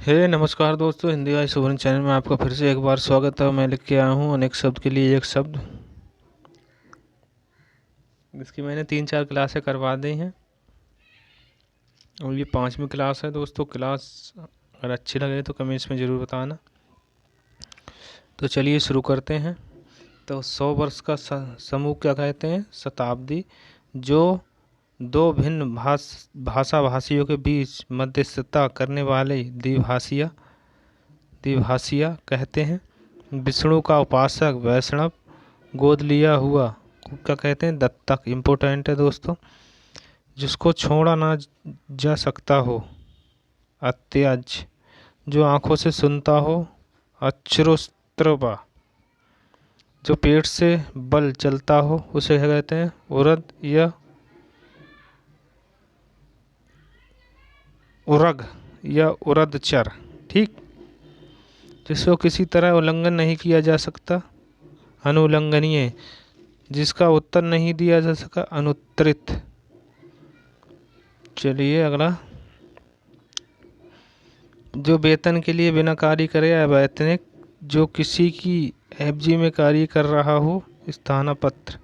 नमस्कार दोस्तों, हिंदी आई सुवर्ण चैनल में आपका फिर से एक बार स्वागत है। मैं लिख के आया हूँ अनेक शब्द के लिए एक शब्द। इसकी मैंने 3-4 क्लासें करवा दी हैं और ये 5वीं क्लास है दोस्तों। क्लास अगर अच्छी लगे तो कमेंट्स में ज़रूर बताना। तो चलिए शुरू करते हैं। तो 100 वर्ष का समूह क्या कहते हैं? शताब्दी। जो दो भिन्न भाषा भाषियों के बीच मध्यस्थता करने वाले द्विभाषिया कहते हैं। विष्णु का उपासक वैष्णव। गोद लिया हुआ को क्या कहते हैं? दत्तक। इम्पोर्टेंट है दोस्तों। जिसको छोड़ा ना जा सकता हो, अत्याज। जो आंखों से सुनता हो, अश्रुस्त्रवा। जो पेट से बल चलता हो उसे क्या कहते हैं? उरद या उरग या उरदचर। ठीक। जिसको किसी तरह उल्लंघन नहीं किया जा सकता, अनुल्लंघनीय। जिसका उत्तर नहीं दिया जा सका, अनुत्तरित। चलिए अगला। जो वेतन के लिए बिना कार्य करे, अवैतनिक। जो किसी की एफजी में कार्य कर रहा हो, स्थानापत्र।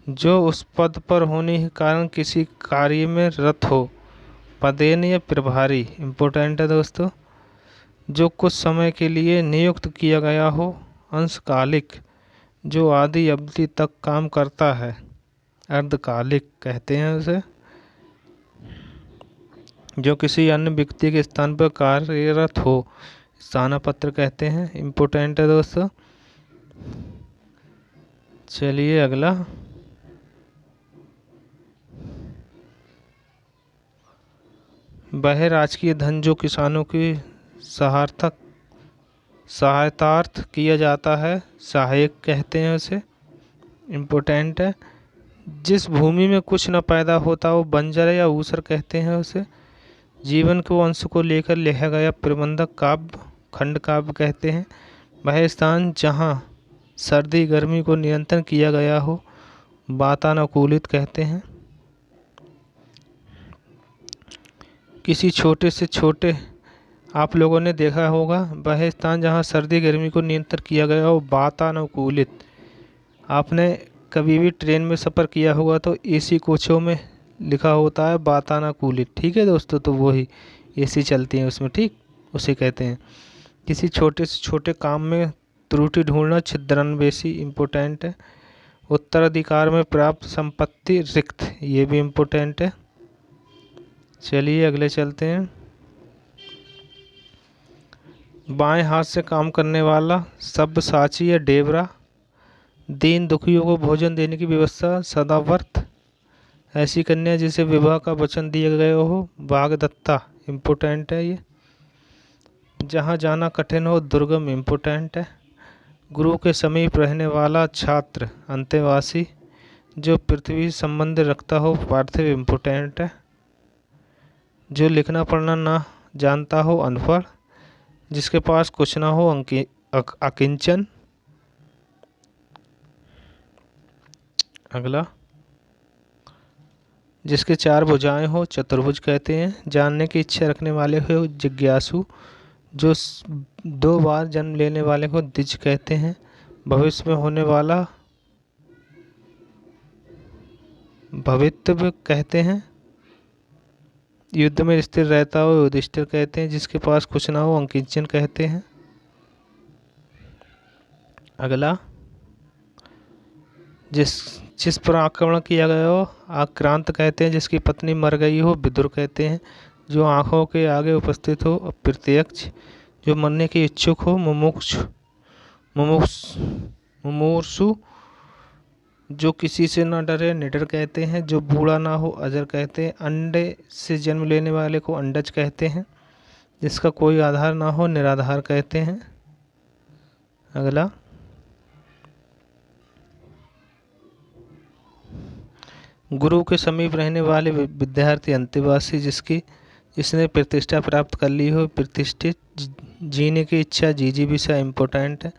जो उस पद पर होने के कारण किसी कार्य में रत हो, पदेन या प्रभारी। इम्पोर्टेंट है दोस्तों। जो कुछ समय के लिए नियुक्त किया गया हो, अंशकालिक। जो आदि अवधि तक काम करता है, अर्धकालिक कहते हैं उसे। जो किसी अन्य व्यक्ति के स्थान पर कार्यरत हो, स्थानापत्र कहते हैं। इम्पोर्टेंट है दोस्तों। चलिए अगला। वह राजकीय धन जो किसानों की सहायतार्थ किया जाता है, सहायक कहते हैं उसे। इम्पोर्टेंट है। जिस भूमि में कुछ न पैदा होता वो बंजर या ऊसर कहते हैं उसे। जीवन के अंश को लेकर लिखा गया प्रबंधक काव्य, खंड काव्य कहते हैं। वह स्थान जहाँ सर्दी गर्मी को नियंत्रण किया गया हो, वातानुकूलित कहते हैं। किसी छोटे से छोटे, आप लोगों ने देखा होगा, वह स्थान जहाँ सर्दी गर्मी को नियंत्रण किया गया हो, वातानुकूलित। आपने कभी भी ट्रेन में सफ़र किया होगा तो एसी कोचों में लिखा होता है वातानुकूलित। ठीक है दोस्तों, तो वही एसी चलती है उसमें। ठीक, उसे कहते हैं। किसी छोटे से छोटे काम में त्रुटि ढूंढना, छिद्रान्वेषी। इम्पोर्टेंट है। उत्तराधिकार में प्राप्त संपत्ति, रिक्त। ये भी इम्पोर्टेंट है। चलिए अगले चलते हैं। बाएं हाथ से काम करने वाला, सब्यसाची या डेबरा। दीन दुखियों को भोजन देने की व्यवस्था, सदाव्रत। ऐसी कन्या जिसे विवाह का वचन दिया गया हो, वाग्दत्ता। इम्पोर्टेंट है ये। जहाँ जाना कठिन हो, दुर्गम। इम्पोर्टेंट है। गुरु के समीप रहने वाला, छात्र, अंतेवासी। जो पृथ्वी संबंध रखता हो, पार्थिव। इम्पोर्टेंट है। जो लिखना पढ़ना ना जानता हो, अनपढ़। जिसके पास कुछ ना हो, अकिंचन। अगला। जिसके 4 भुजाएं हो, चतुर्भुज कहते हैं। जानने की इच्छा रखने वाले हो, जिज्ञासु। जो 2 बार जन्म लेने वाले को द्विज कहते हैं। भविष्य में होने वाला, भवितव्य कहते हैं। युद्ध में स्थिर रहता हो, युधिष्ठिर कहते हैं। जिसके पास कुछ ना हो, अंकिंचन कहते हैं। अगला। जिस पर आक्रमण किया गया हो, आक्रांत कहते हैं। जिसकी पत्नी मर गई हो, विदुर कहते हैं। जो आंखों के आगे उपस्थित हो, अप्रत्यक्ष। जो मरने के इच्छुक हो, मुमुक्षु। जो किसी से न डरे, निडर कहते हैं। जो बूढ़ा ना हो, अजर कहते हैं। अंडे से जन्म लेने वाले को अंडज कहते हैं। जिसका कोई आधार ना हो, निराधार कहते हैं। अगला। गुरु के समीप रहने वाले विद्यार्थी, अंतेवासी। जिसने प्रतिष्ठा प्राप्त कर ली हो, प्रतिष्ठित। जीने की इच्छा, जिजीविषा। इम्पोर्टेंट है।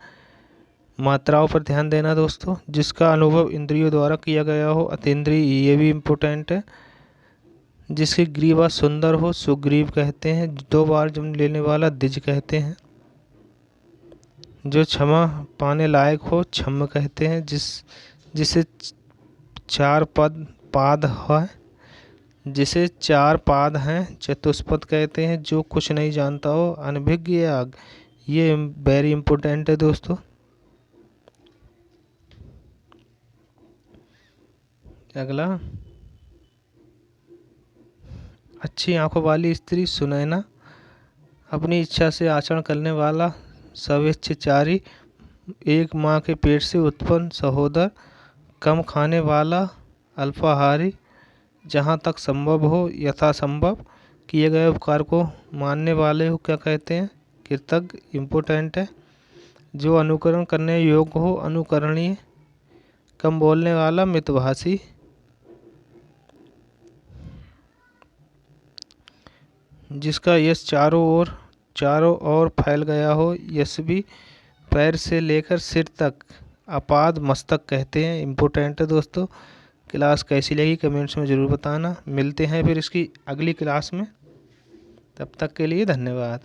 मात्राओं पर ध्यान देना दोस्तों। जिसका अनुभव इंद्रियों द्वारा किया गया हो, अतीन्द्रिय। ये भी इम्पोर्टेंट है। जिसकी ग्रीवा सुंदर हो सुग्रीव कहते हैं। 2 बार जन्म लेने वाला द्विज कहते हैं। जो क्षमा पाने लायक हो क्षम कहते हैं। जिसे 4 पाद है, जिसे 4 पाद हैं चतुष्पद कहते हैं। जो कुछ नहीं जानता हो अनभिज्ञ आग। ये वेरी इंपॉर्टेंट है दोस्तों। अगला, अच्छी आंखों वाली स्त्री सुनैना, अपनी इच्छा से आचरण करने वाला, स्वेच्छाचारी, एक माँ के पेट से उत्पन्न सहोदर, कम खाने वाला, अल्पाहारी, जहाँ तक संभव हो यथासंभव किए गए उपकार को मानने वाले हो क्या कहते हैं, कृतज्ञ, इम्पोर्टेंट है। जो अनुकरण करने योग्य हो अनुकरणीय, कम बोलने वाला, मितभाषी। जिसका यश चारों ओर फैल गया हो, यशवी, पैर से लेकर सिर तक, अपाद मस्तक कहते हैं। इम्पोर्टेंट है दोस्तों। क्लास कैसी लगी कमेंट्स में ज़रूर बताना। मिलते हैं फिर इसकी अगली क्लास में, तब तक के लिए धन्यवाद।